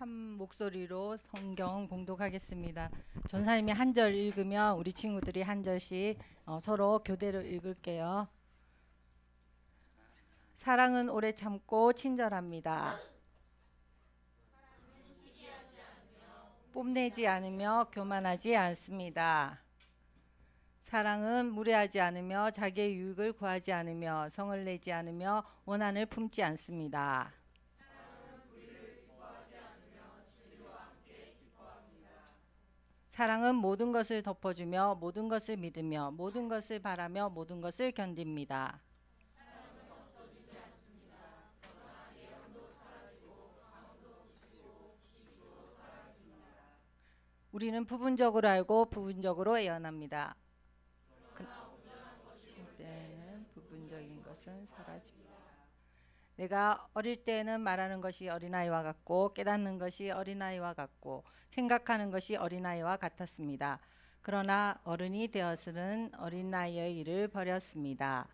한 목소리로 성경 봉독하겠습니다. 전사님이 한 절 읽으면 우리 친구들이 한 절씩 서로 교대로 읽을게요. 사랑은 오래 참고 친절합니다. 뽐내지 않으며 교만하지 않습니다. 사랑은 무례하지 않으며 자기의 유익을 구하지 않으며 성을 내지 않으며 원한을 품지 않습니다. 사랑은 모든 것을 덮어주며 모든 것을 믿으며 모든 것을 바라며 모든 것을 견딥니다. 우리는 부분적으로 알고 부분적으로 예언합니다. 그때는 부분적인 것은 사라집니다. 내가 어릴 때는 말하는 것이 어린아이와 같고 깨닫는 것이 어린아이와 같고 생각하는 것이 어린아이와 같았습니다. 그러나 어른이 되어서는 어린아이의 일을 버렸습니다.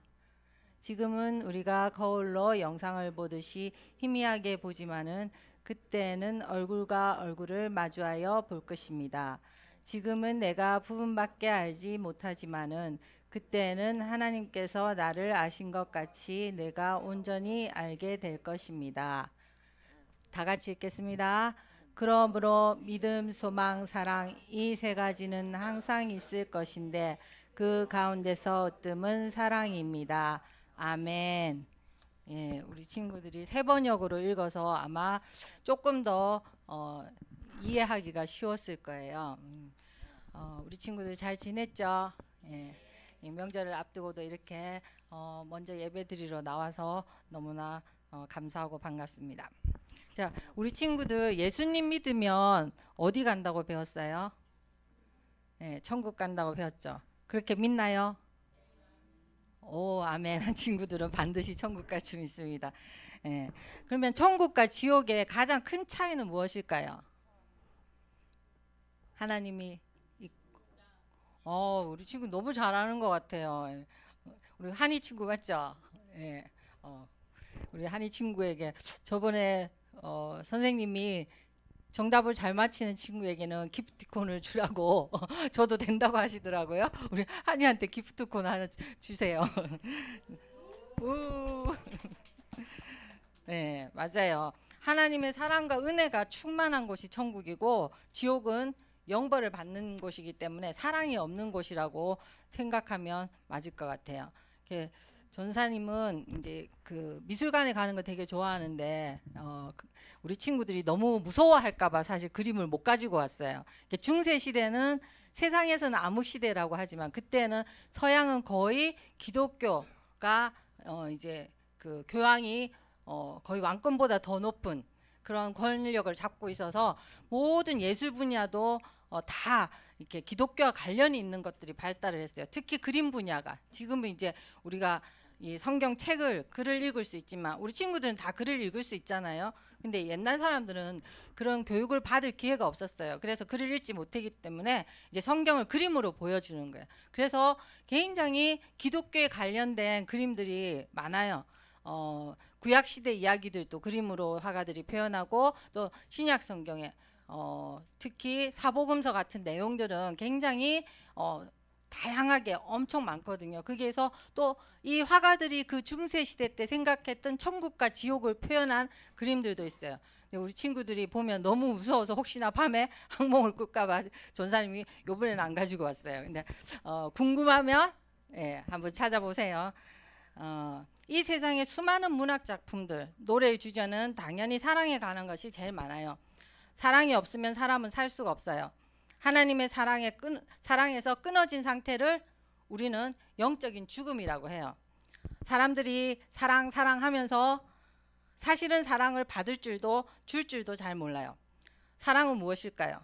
지금은 우리가 거울로 영상을 보듯이 희미하게 보지만은 그때는 얼굴과 얼굴을 마주하여 볼 것입니다. 지금은 내가 부분밖에 알지 못하지만은 그때는 하나님께서 나를 아신 것 같이 내가 온전히 알게 될 것입니다. 다 같이 읽겠습니다. 그러므로 믿음, 소망, 사랑 이 세 가지는 항상 있을 것인데 그 가운데서 어뜸은 사랑입니다. 아멘. 예, 우리 친구들이 세 번역으로 읽어서 아마 조금 더 이해하기가 쉬웠을 거예요. 우리 친구들 잘 지냈죠? 예. 이 명절을 앞두고도 이렇게 먼저 예배드리러 나와서 너무나 감사하고 반갑습니다. 자, 우리 친구들 예수님 믿으면 어디 간다고 배웠어요? 예, 천국 간다고 배웠죠. 그렇게 믿나요? 오, 아멘. 친구들은 반드시 천국 갈 줄 믿습니다. 예. 그러면 천국과 지옥의 가장 큰 차이는 무엇일까요? 하나님이 우리 친구 너무 잘하는 것 같아요. 우리 한이 친구 맞죠? 예. 우리 한이 친구에게 저번에 선생님이 정답을 잘 맞히는 친구에게는 기프티콘을 주라고 저도 된다고 하시더라고요. 우리 한이한테 기프티콘 하나 주세요. 네, 맞아요. 하나님의 사랑과 은혜가 충만한 곳이 천국이고 지옥은 영벌을 받는 곳이기 때문에 사랑이 없는 곳이라고 생각하면 맞을 것 같아요. 전사님은 이제 그 미술관에 가는 거 되게 좋아하는데 우리 친구들이 너무 무서워할까봐 사실 그림을 못 가지고 왔어요. 중세 시대는 세상에서는 암흑 시대라고 하지만 그때는 서양은 거의 기독교가 이제 그 교황이 거의 왕권보다 더 높은 그런 권력을 잡고 있어서 모든 예술 분야도 다 이렇게 기독교와 관련이 있는 것들이 발달을 했어요. 특히 그림 분야가 지금은 이제 우리가 이 성경 글을 읽을 수 있지만 우리 친구들은 다 글을 읽을 수 있잖아요. 근데 옛날 사람들은 그런 교육을 받을 기회가 없었어요. 그래서 글을 읽지 못하기 때문에 이제 성경을 그림으로 보여주는 거예요. 그래서 굉장히 기독교에 관련된 그림들이 많아요. 구약 시대 이야기들도 그림으로 화가들이 표현하고 또 신약 성경에 특히 사복음서 같은 내용들은 굉장히 다양하게 엄청 많거든요. 거기에서 또 이 화가들이 그 중세 시대 때 생각했던 천국과 지옥을 표현한 그림들도 있어요. 근데 우리 친구들이 보면 너무 무서워서 혹시나 밤에 악몽을 꿀까봐 전사님이 요번에는 안 가지고 왔어요. 근데 궁금하면 예, 한번 찾아보세요. 이 세상에 수많은 문학 작품들, 노래의 주제는 당연히 사랑에 관한 것이 제일 많아요. 사랑이 없으면 사람은 살 수가 없어요. 하나님의 사랑에서 끊어진 상태를 우리는 영적인 죽음이라고 해요. 사람들이 사랑하면서 사실은 사랑을 받을 줄도 줄 줄도 잘 몰라요. 사랑은 무엇일까요?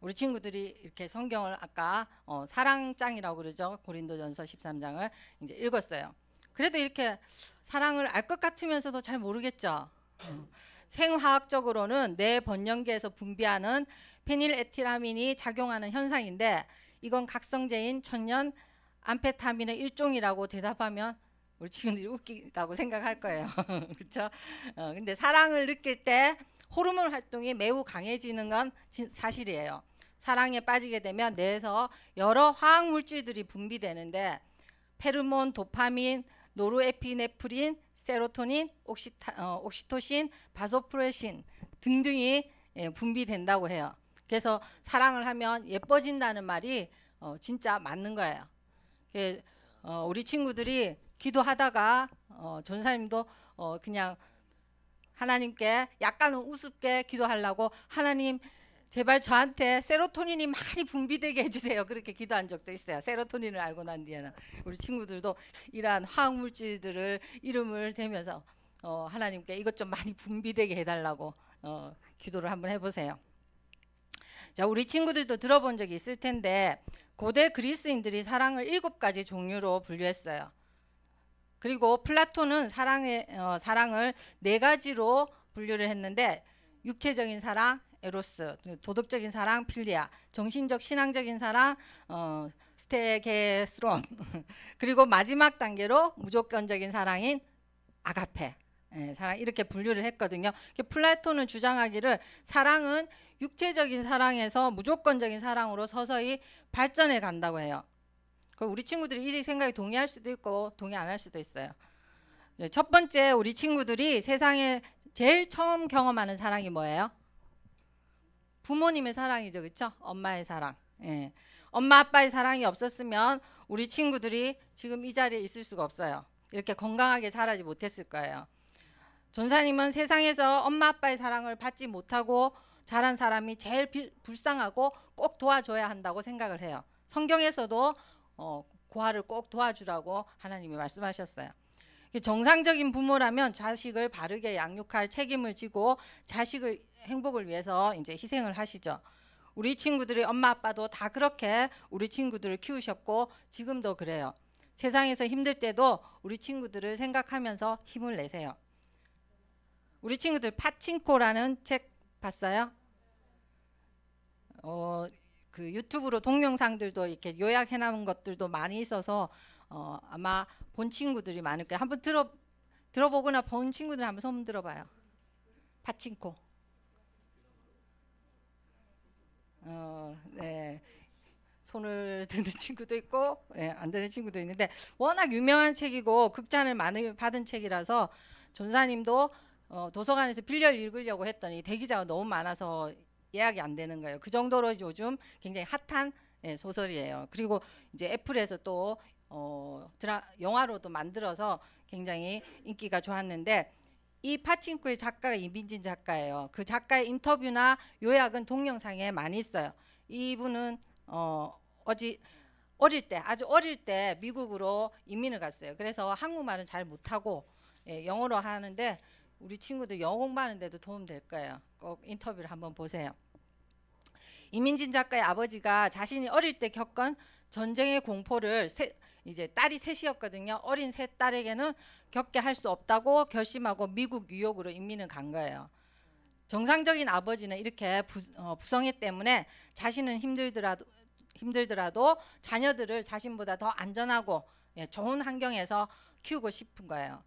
우리 친구들이 이렇게 성경을 아까 사랑장이라고 그러죠. 고린도전서 13장을 이제 읽었어요. 그래도 이렇게 사랑을 알 것 같으면서도 잘 모르겠죠. 생화학적으로는 뇌 번영계에서 분비하는 페닐에틸아민이 작용하는 현상인데 이건 각성제인 천연 암페타민의 일종이라고 대답하면 우리 친구들이 웃기다고 생각할 거예요. 그렇죠? 근데 사랑을 느낄 때 호르몬 활동이 매우 강해지는 건 사실이에요. 사랑에 빠지게 되면 뇌에서 여러 화학 물질들이 분비되는데 페르몬, 도파민, 노르에피네프린, 세로토닌, 옥시토신, 바소프레신 등등이 분비된다고 해요. 그래서 사랑을 하면 예뻐진다는 말이 진짜 맞는 거예요. 우리 친구들이 기도하다가 전사님도 그냥 하나님께 약간은 우습게 기도하려고 하나님 제발 저한테 세로토닌이 많이 분비되게 해주세요. 그렇게 기도한 적도 있어요. 세로토닌을 알고 난 뒤에는 우리 친구들도 이러한 화학물질들을 이름을 대면서 하나님께 이것 좀 많이 분비되게 해달라고 기도를 한번 해보세요. 자, 우리 친구들도 들어본 적이 있을 텐데 고대 그리스인들이 사랑을 7가지 종류로 분류했어요. 그리고 플라톤은 사랑을 4가지로 분류를 했는데 육체적인 사랑, 에로스, 도덕적인 사랑, 필리아, 정신적 신앙적인 사랑, 스테게스론 그리고 마지막 단계로 무조건적인 사랑인 아가페, 사랑 이렇게 분류를 했거든요. 플라톤은 주장하기를 사랑은 육체적인 사랑에서 무조건적인 사랑으로 서서히 발전해 간다고 해요. 우리 친구들이 이 생각에 동의할 수도 있고 동의 안 할 수도 있어요. 첫 번째, 우리 친구들이 세상에 제일 처음 경험하는 사랑이 뭐예요? 부모님의 사랑이죠. 그렇죠? 엄마의 사랑. 엄마 아빠의 사랑이 없었으면 우리 친구들이 지금 이 자리에 있을 수가 없어요. 이렇게 건강하게 자라지 못했을 거예요. 전사님은 세상에서 엄마 아빠의 사랑을 받지 못하고 자란 사람이 제일 불쌍하고 꼭 도와줘야 한다고 생각을 해요. 성경에서도 고아를 꼭 도와주라고 하나님이 말씀하셨어요. 정상적인 부모라면 자식을 바르게 양육할 책임을 지고 자식의 행복을 위해서 이제 희생을 하시죠. 우리 친구들이 엄마 아빠도 다 그렇게 우리 친구들을 키우셨고 지금도 그래요. 세상에서 힘들 때도 우리 친구들을 생각하면서 힘을 내세요. 우리 친구들 파친코라는 책 봤어요? 그 유튜브로 동영상들도 이렇게 요약해 놓은 것들도 많이 있어서 아마 본 친구들이 많을 거예요. 한번 들어보거나 본 친구들 한번 손 들어봐요. 파친코. 네. 손을 드는 친구도 있고 안 드는 친구도 있는데 워낙 유명한 책이고 극찬을 많이 받은 책이라서 전사님도 도서관에서 빌려 읽으려고 했더니 대기자가 너무 많아서 예약이 안 되는 거예요. 그 정도로 요즘 굉장히 핫한 소설이에요. 그리고 이제 애플에서 또 영화로도 만들어서 굉장히 인기가 좋았는데 이 파친코의 작가가 이민진 작가예요. 그 작가의 인터뷰나 요약은 동영상에 많이 있어요. 이분은 아주 어릴 때 미국으로 이민을 갔어요. 그래서 한국말은 잘 못하고 영어로 하는데 우리 친구들 영어 공부하는데도 도움 될 거예요. 꼭 인터뷰를 한번 보세요. 이민진 작가의 아버지가 자신이 어릴 때 겪은 전쟁의 공포를 이제 딸이 셋이었거든요. 어린 셋 딸에게는 겪게 할 수 없다고 결심하고 미국 뉴욕으로 이민을 간 거예요. 정상적인 아버지는 이렇게 부성애 때문에 자신은 힘들더라도 자녀들을 자신보다 더 안전하고 좋은 환경에서 키우고 싶은 거예요.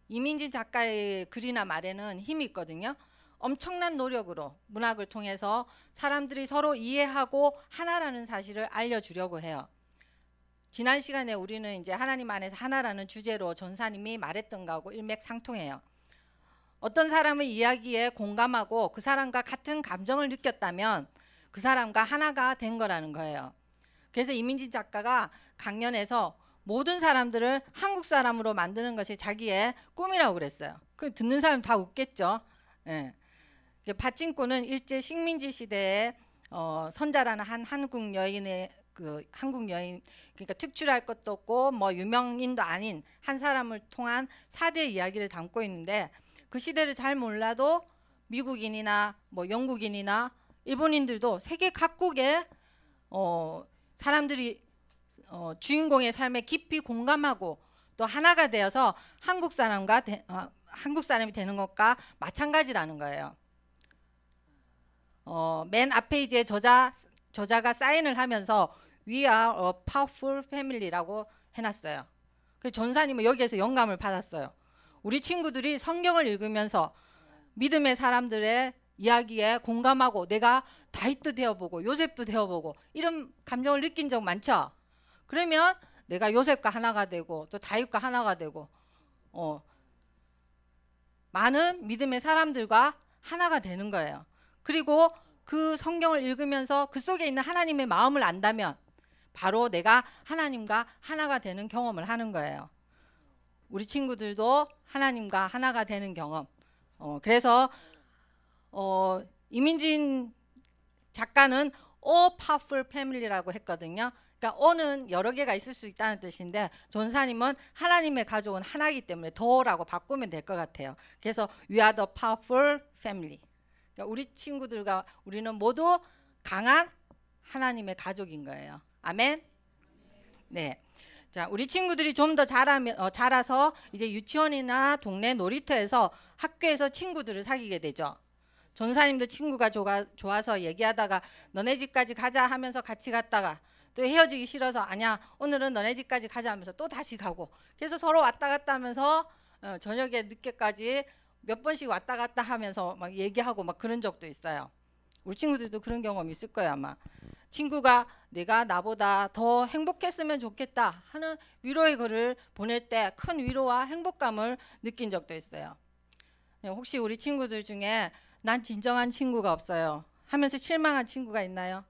이민진 작가의 글이나 말에는 힘이 있거든요. 엄청난 노력으로 문학을 통해서 사람들이 서로 이해하고 하나라는 사실을 알려주려고 해요. 지난 시간에 우리는 이제 하나님 안에서 하나라는 주제로 전사님이 말했던 거하고 일맥상통해요. 어떤 사람의 이야기에 공감하고 그 사람과 같은 감정을 느꼈다면 그 사람과 하나가 된 거라는 거예요. 그래서 이민진 작가가 강연에서 모든 사람들을 한국 사람으로 만드는 것이 자기의 꿈이라고 그랬어요. 그 듣는 사람 다 웃겠죠. 파친코는 일제 식민지 시대에 선자라는 한 한국 여인의 한국 여인, 그러니까 특출할 것도 없고 뭐 유명인도 아닌 한 사람을 통한 4대 이야기를 담고 있는데 그 시대를 잘 몰라도 미국인이나 뭐 영국인이나 일본인들도 세계 각국의 사람들이 주인공의 삶에 깊이 공감하고 또 하나가 되어서 한국 사람이 되는 것과 마찬가지라는 거예요. 맨 앞에 이제 저자가 사인을 하면서 We are a powerful family라고 해놨어요. 그 전사님은 여기에서 영감을 받았어요. 우리 친구들이 성경을 읽으면서 믿음의 사람들의 이야기에 공감하고 내가 다윗도 되어보고 요셉도 되어보고 이런 감정을 느낀 적 많죠? 그러면 내가 요셉과 하나가 되고 또 다윗과 하나가 되고 많은 믿음의 사람들과 하나가 되는 거예요. 그리고 그 성경을 읽으면서 그 속에 있는 하나님의 마음을 안다면 바로 내가 하나님과 하나가 되는 경험을 하는 거예요. 우리 친구들도 하나님과 하나가 되는 경험. 그래서 이민진 작가는 All Powerful Family라고 했거든요. 그러니까 All은 여러 개가 있을 수 있다는 뜻인데 전사님은 하나님의 가족은 하나이기 때문에 더라고 바꾸면 될 것 같아요. 그래서 We are the powerful family. 그러니까 우리 친구들과 우리는 모두 강한 하나님의 가족인 거예요. 아멘. 네. 자, 우리 친구들이 좀 더 자라서 이제 유치원이나 동네 놀이터에서 학교에서 친구들을 사귀게 되죠. 전사님도 친구가 좋아서 얘기하다가 너네 집까지 가자 하면서 같이 갔다가 또 헤어지기 싫어서 아니야 오늘은 너네 집까지 가자 하면서 또 다시 가고 그래서 서로 왔다 갔다 하면서 저녁에 늦게까지 몇 번씩 왔다 갔다 하면서 막 얘기하고 막 그런 적도 있어요. 우리 친구들도 그런 경험 있을 거예요 아마. 친구가 내가 나보다 더 행복했으면 좋겠다 하는 위로의 글을 보낼 때 큰 위로와 행복감을 느낀 적도 있어요. 혹시 우리 친구들 중에 난 진정한 친구가 없어요 하면서 실망한 친구가 있나요?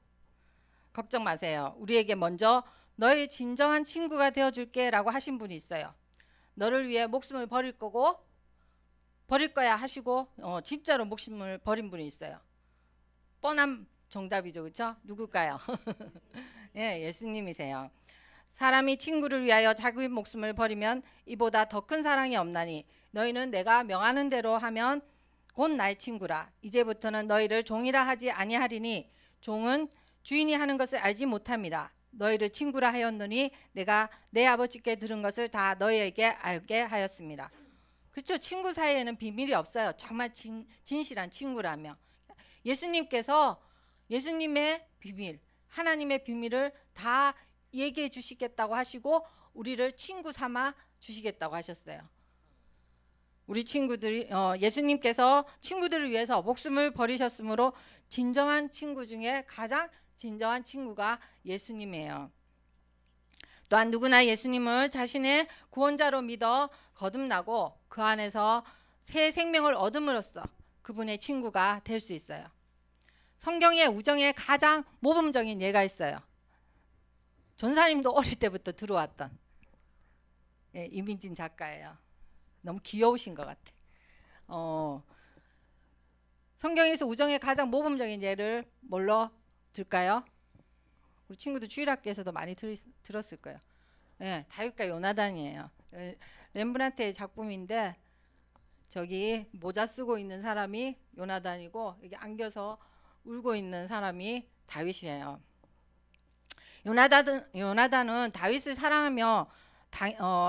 걱정 마세요. 우리에게 먼저 너의 진정한 친구가 되어줄게 라고 하신 분이 있어요. 너를 위해 목숨을 버릴 거야 하시고 진짜로 목숨을 버린 분이 있어요. 뻔한 정답이죠. 그렇죠? 누굴까요? 예, 예수님이세요. 사람이 친구를 위하여 자기 목숨을 버리면 이보다 더 큰 사랑이 없나니 너희는 내가 명하는 대로 하면 곧 나의 친구라. 이제부터는 너희를 종이라 하지 아니하리니 종은 주인이 하는 것을 알지 못함이라. 너희를 친구라 하였노니 내가 내 아버지께 들은 것을 다 너희에게 알게 하였습니다. 그렇죠? 친구 사이에는 비밀이 없어요. 정말 진실한 친구라며. 예수님께서 예수님의 비밀, 하나님의 비밀을 다 얘기해 주시겠다고 하시고 우리를 친구 삼아 주시겠다고 하셨어요. 우리 친구들이 예수님께서 친구들을 위해서 목숨을 버리셨으므로 진정한 친구 중에 가장 진정한 친구가 예수님이에요. 또한 누구나 예수님을 자신의 구원자로 믿어 거듭나고 그 안에서 새 생명을 얻음으로써 그분의 친구가 될 수 있어요. 성경의 우정의 가장 모범적인 예가 있어요. 전사님도 어릴 때부터 들어왔던 이민진 작가예요. 너무 귀여우신 것 같아. 성경에서 우정의 가장 모범적인 예를 뭘로 들까요? 우리 친구들 주일학교에서도 많이 들었을 거예요. 네, 다윗과 요나단이에요. 렘브란트의 작품인데 저기 모자 쓰고 있는 사람이 요나단이고 여기 안겨서 울고 있는 사람이 다윗이에요. 요나단은 다윗을 사랑하며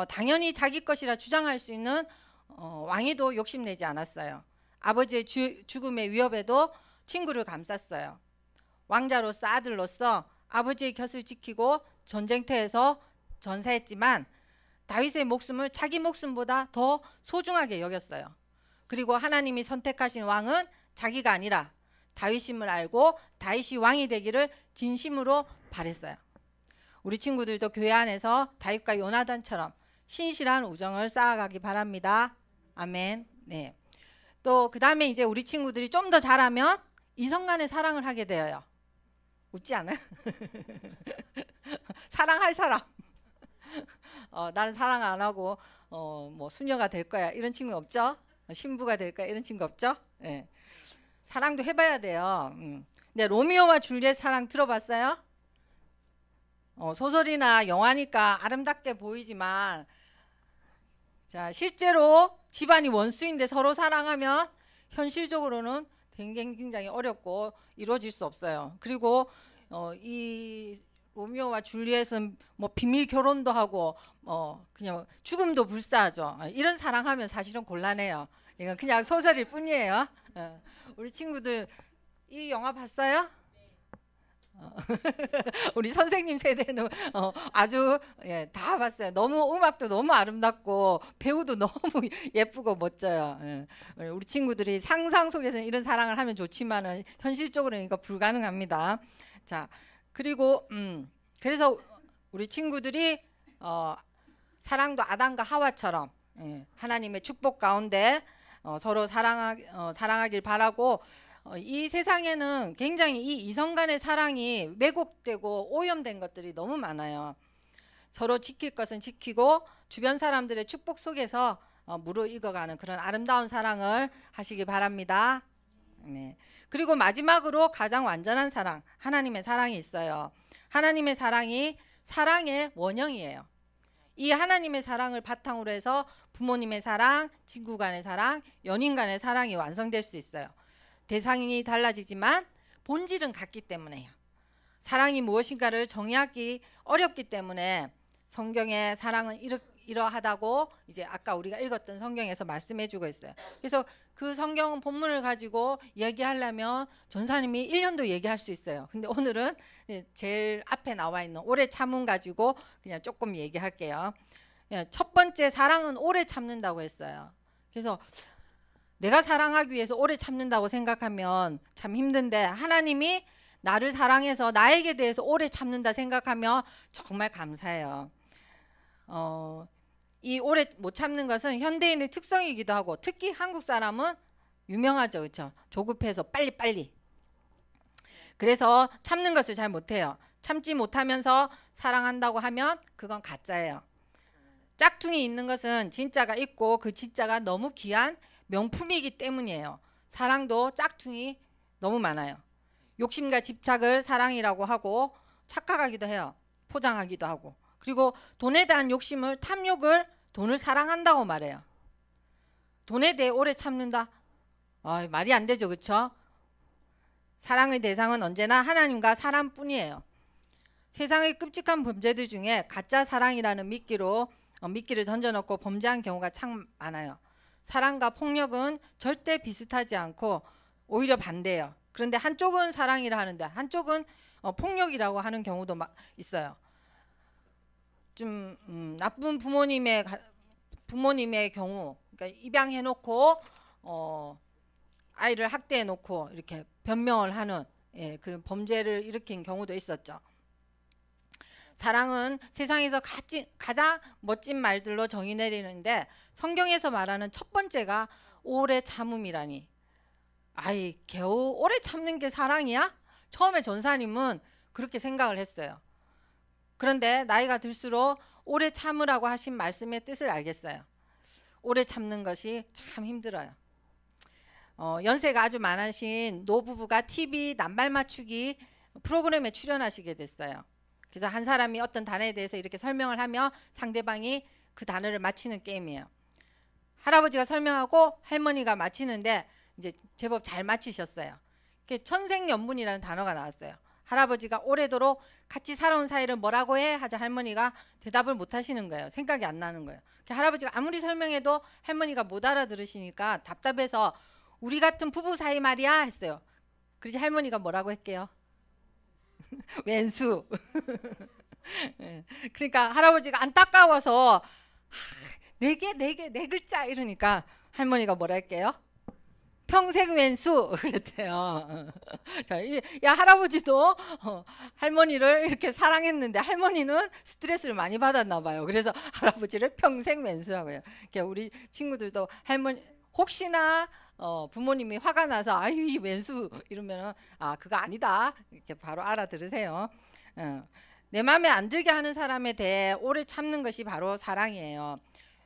당연히 자기 것이라 주장할 수 있는 왕위도 욕심내지 않았어요. 아버지의 죽음의 위협에도 친구를 감쌌어요. 왕자로서 아들로서 아버지의 곁을 지키고 전쟁터에서 전사했지만 다윗의 목숨을 자기 목숨보다 더 소중하게 여겼어요. 그리고 하나님이 선택하신 왕은 자기가 아니라 다윗임을 알고 다윗이 왕이 되기를 진심으로 바랬어요. 우리 친구들도 교회 안에서 다윗과 요나단처럼 신실한 우정을 쌓아가기 바랍니다. 아멘. 네. 또 그 다음에 이제 우리 친구들이 좀 더 자라면 이성 간의 사랑을 하게 되어요. 웃지 않아요? 사랑할 사람. 나는 사랑 안 하고 뭐 수녀가 될 거야 이런 친구 없죠? 신부가 될 거야 이런 친구 없죠? 네. 사랑도 해봐야 돼요. 근데 로미오와 줄리엣 사랑 들어봤어요? 소설이나 영화니까 아름답게 보이지만 자 실제로 집안이 원수인데 서로 사랑하면 현실적으로는 굉장히 어렵고 이루어질 수 없어요. 그리고 이 로미오와 줄리엣은 뭐 비밀 결혼도 하고 그냥 죽음도 불사하죠. 이런 사랑하면 사실은 곤란해요. 이건 그냥 소설일 뿐이에요. 우리 친구들 이 영화 봤어요? 우리 선생님 세대는 아주 다 봤어요. 너무 음악도 너무 아름답고 배우도 너무 예쁘고 멋져요. 우리 친구들이 상상 속에서는 이런 사랑을 하면 좋지만은 현실적으로는 이거 불가능합니다. 자, 그리고 그래서 우리 친구들이 사랑도 아담과 하와처럼 하나님의 축복 가운데 서로 사랑하길 바라고, 이 세상에는 굉장히 이 이성 간의 사랑이 왜곡되고 오염된 것들이 너무 많아요. 서로 지킬 것은 지키고 주변 사람들의 축복 속에서 무르익어가는 그런 아름다운 사랑을 하시기 바랍니다. 네. 그리고 마지막으로 가장 완전한 사랑, 하나님의 사랑이 있어요. 하나님의 사랑이 사랑의 원형이에요. 이 하나님의 사랑을 바탕으로 해서 부모님의 사랑, 친구 간의 사랑, 연인 간의 사랑이 완성될 수 있어요. 대상이 달라지지만 본질은 같기 때문에요. 사랑이 무엇인가를 정의하기 어렵기 때문에 성경의 사랑은 이러하다고 이제 아까 우리가 읽었던 성경에서 말씀해주고 있어요. 그래서 그 성경 본문을 가지고 얘기하려면 전사님이 1년도 얘기할 수 있어요. 근데 오늘은 제일 앞에 나와 있는 오래 참음 가지고 그냥 조금 얘기할게요. 첫 번째, 사랑은 오래 참는다고 했어요. 그래서 내가 사랑하기 위해서 오래 참는다고 생각하면 참 힘든데, 하나님이 나를 사랑해서 나에게 대해서 오래 참는다 생각하면 정말 감사해요. 이 오래 못 참는 것은 현대인의 특성이기도 하고, 특히 한국 사람은 유명하죠, 그렇죠? 조급해서 빨리빨리. 그래서 참는 것을 잘 못해요. 참지 못하면서 사랑한다고 하면 그건 가짜예요. 짝퉁이 있는 것은 진짜가 있고 그 진짜가 너무 귀한 명품이기 때문이에요. 사랑도 짝퉁이 너무 많아요. 욕심과 집착을 사랑이라고 하고 착각하기도 해요. 포장하기도 하고. 그리고 돈에 대한 욕심을, 탐욕을 돈을 사랑한다고 말해요. 돈에 대해 오래 참는다? 말이 안 되죠, 그렇죠? 사랑의 대상은 언제나 하나님과 사람뿐이에요. 세상의 끔찍한 범죄들 중에 가짜 사랑이라는 미끼를 던져놓고 범죄한 경우가 참 많아요. 사랑과 폭력은 절대 비슷하지 않고 오히려 반대예요. 그런데 한쪽은 사랑이라 하는데 한쪽은 폭력이라고 하는 경우도 있어요. 좀 나쁜 부모님의 경우, 그러니까 입양해놓고 아이를 학대해놓고 이렇게 변명을 하는 그런 범죄를 일으킨 경우도 있었죠. 사랑은 세상에서 가장 멋진 말들로 정의 내리는데, 성경에서 말하는 첫 번째가 오래 참음이라니. 겨우 오래 참는 게 사랑이야? 처음에 전사님은 그렇게 생각을 했어요. 그런데 나이가 들수록 오래 참으라고 하신 말씀의 뜻을 알겠어요. 오래 참는 것이 참 힘들어요. 연세가 아주 많으신 노부부가 TV 낱말 맞추기 프로그램에 출연하시게 됐어요. 그래서 한 사람이 어떤 단어에 대해서 이렇게 설명을 하며 상대방이 그 단어를 맞히는 게임이에요. 할아버지가 설명하고 할머니가 맞히는데 이제 제법 잘 맞히셨어요. 천생연분이라는 단어가 나왔어요. 할아버지가 오래도록 같이 살아온 사이를 뭐라고 해? 하자 할머니가 대답을 못 하시는 거예요. 생각이 안 나는 거예요. 할아버지가 아무리 설명해도 할머니가 못 알아들으시니까 답답해서 우리 같은 부부 사이 말이야 했어요. 그래서 할머니가 뭐라고 할게요? 왼수. 그러니까 할아버지가 안타까워서 네 글자 이러니까 할머니가 뭐라 할게요? 평생 왼수 그랬대요. 자, 야 할아버지도 할머니를 이렇게 사랑했는데 할머니는 스트레스를 많이 받았나 봐요. 그래서 할아버지를 평생 왼수라고 해요. 우리 친구들도 할머니 혹시나 부모님이 화가 나서 아유 이 왼수 이러면은 그거 아니다 이렇게 바로 알아들으세요. 내 마음에 안 들게 하는 사람에 대해 오래 참는 것이 바로 사랑이에요.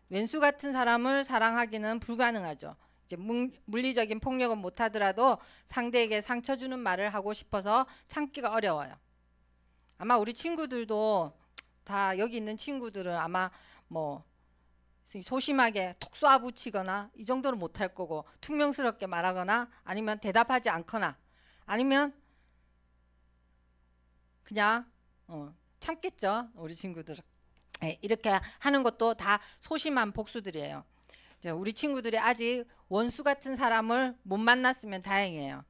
왼수 같은 사람을 사랑하기는 불가능하죠. 이제 물리적인 폭력은 못하더라도 상대에게 상처 주는 말을 하고 싶어서 참기가 어려워요. 아마 우리 친구들도 다 여기 있는 친구들은 아마 뭐 소심하게 톡 쏴붙이거나 이 정도는 못할 거고 퉁명스럽게 말하거나 아니면 대답하지 않거나 아니면 그냥 참겠죠. 우리 친구들은. 이렇게 하는 것도 다 소심한 복수들이에요. 우리 친구들이 아직 원수 같은 사람을 못 만났으면 다행이에요.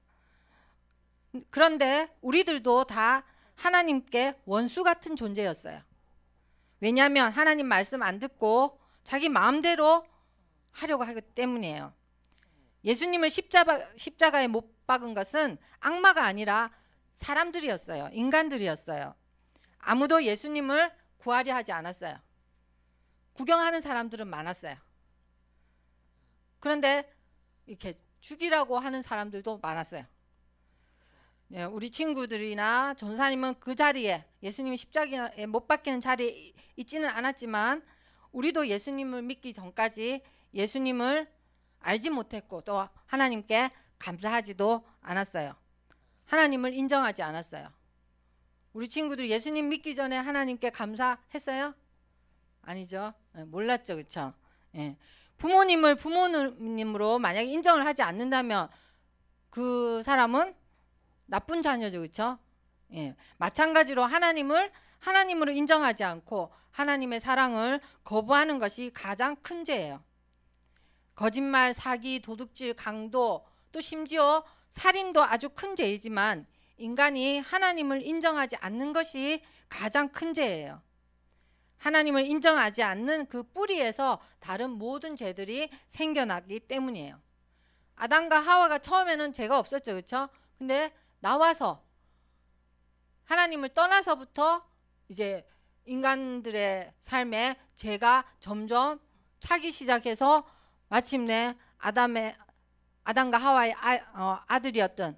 그런데 우리들도 다 하나님께 원수 같은 존재였어요. 왜냐하면 하나님 말씀 안 듣고 자기 마음대로 하려고 하기 때문이에요. 예수님을 십자가에 못 박은 것은 악마가 아니라 사람들이었어요. 인간들이었어요. 아무도 예수님을 구하려 하지 않았어요. 구경하는 사람들은 많았어요. 그런데 이렇게 죽이라고 하는 사람들도 많았어요. 우리 친구들이나 전사님은 그 자리에, 예수님이 십자가에 못 박히는 자리에 있지는 않았지만 우리도 예수님을 믿기 전까지 예수님을 알지 못했고 또 하나님께 감사하지도 않았어요. 하나님을 인정하지 않았어요. 우리 친구들이 예수님 믿기 전에 하나님께 감사했어요? 아니죠. 몰랐죠. 그렇죠? 부모님을 부모님으로 만약에 인정을 하지 않는다면 그 사람은 나쁜 자녀죠. 그렇죠? 마찬가지로 하나님으로 인정하지 않고 하나님의 사랑을 거부하는 것이 가장 큰 죄예요. 거짓말, 사기, 도둑질, 강도, 또 심지어 살인도 아주 큰 죄이지만 인간이 하나님을 인정하지 않는 것이 가장 큰 죄예요. 하나님을 인정하지 않는 그 뿌리에서 다른 모든 죄들이 생겨나기 때문이에요. 아담과 하와가 처음에는 죄가 없었죠. 그렇죠? 근데 나와서 하나님을 떠나서부터 이제 인간들의 삶에 죄가 점점 차기 시작해서 마침내 아담과 하와의 아들이었던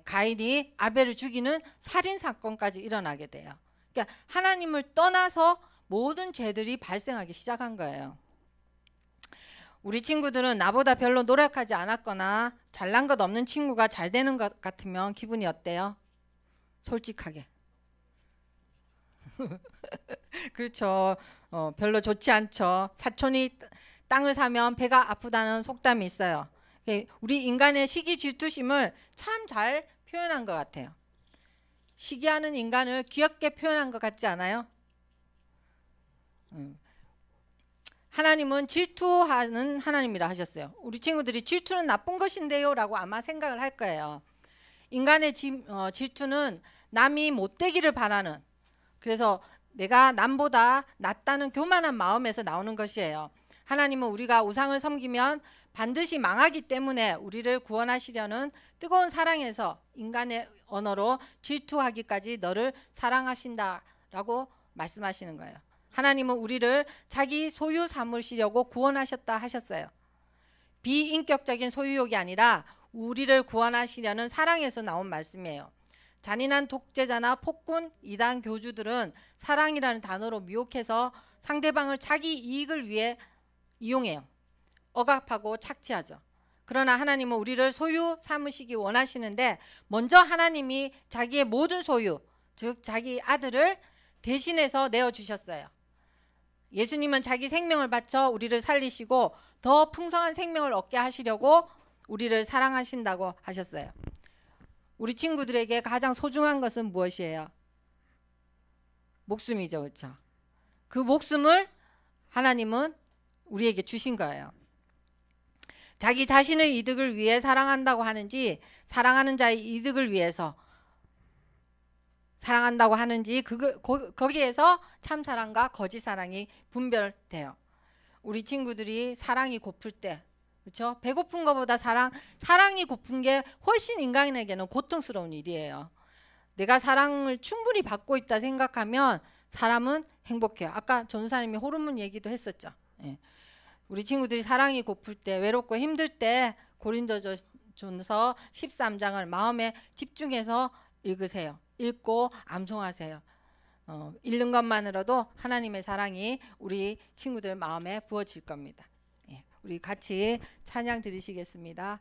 가인이 아벨을 죽이는 살인 사건까지 일어나게 돼요. 그러니까 하나님을 떠나서 모든 죄들이 발생하기 시작한 거예요. 우리 친구들은 나보다 별로 노력하지 않았거나 잘난 것 없는 친구가 잘 되는 것 같으면 기분이 어때요? 솔직하게. 그렇죠. 별로 좋지 않죠. 사촌이 땅을 사면 배가 아프다는 속담이 있어요. 우리 인간의 시기 질투심을 참 잘 표현한 것 같아요. 시기하는 인간을 귀엽게 표현한 것 같지 않아요? 하나님은 질투하는 하나님이라 하셨어요. 우리 친구들이 질투는 나쁜 것인데요 라고 아마 생각을 할 거예요. 인간의 질투는 남이 못되기를 바라는, 그래서 내가 남보다 낫다는 교만한 마음에서 나오는 것이에요. 하나님은 우리가 우상을 섬기면 반드시 망하기 때문에 우리를 구원하시려는 뜨거운 사랑에서 인간의 언어로 질투하기까지 너를 사랑하신다라고 말씀하시는 거예요. 하나님은 우리를 자기 소유 삼으시려고 구원하셨다 하셨어요. 비인격적인 소유욕이 아니라 우리를 구원하시려는 사랑에서 나온 말씀이에요. 잔인한 독재자나 폭군, 이단 교주들은 사랑이라는 단어로 미혹해서 상대방을 자기 이익을 위해 이용해요. 억압하고 착취하죠. 그러나 하나님은 우리를 소유 삼으시기 원하시는데 먼저 하나님이 자기의 모든 소유, 즉 자기 아들을 대신해서 내어주셨어요. 예수님은 자기 생명을 바쳐 우리를 살리시고 더 풍성한 생명을 얻게 하시려고 우리를 사랑하신다고 하셨어요. 우리 친구들에게 가장 소중한 것은 무엇이에요? 목숨이죠. 그렇죠? 그 목숨을 하나님은 우리에게 주신 거예요. 자기 자신의 이득을 위해 사랑한다고 하는지 사랑하는 자의 이득을 위해서 사랑한다고 하는지 거기에서 참 사랑과 거짓 사랑이 분별돼요. 우리 친구들이 사랑이 고플 때, 그렇죠? 배고픈 것보다 사랑이 고픈 게 훨씬 인간에게는 고통스러운 일이에요. 내가 사랑을 충분히 받고 있다 생각하면 사람은 행복해요. 아까 전사님이 호르몬 얘기도 했었죠. 우리 친구들이 사랑이 고플 때, 외롭고 힘들 때 고린도전서 13장을 마음에 집중해서 읽으세요. 읽고 암송하세요. 읽는 것만으로도 하나님의 사랑이 우리 친구들 마음에 부어질 겁니다. 우리 같이 찬양 드리시겠습니다.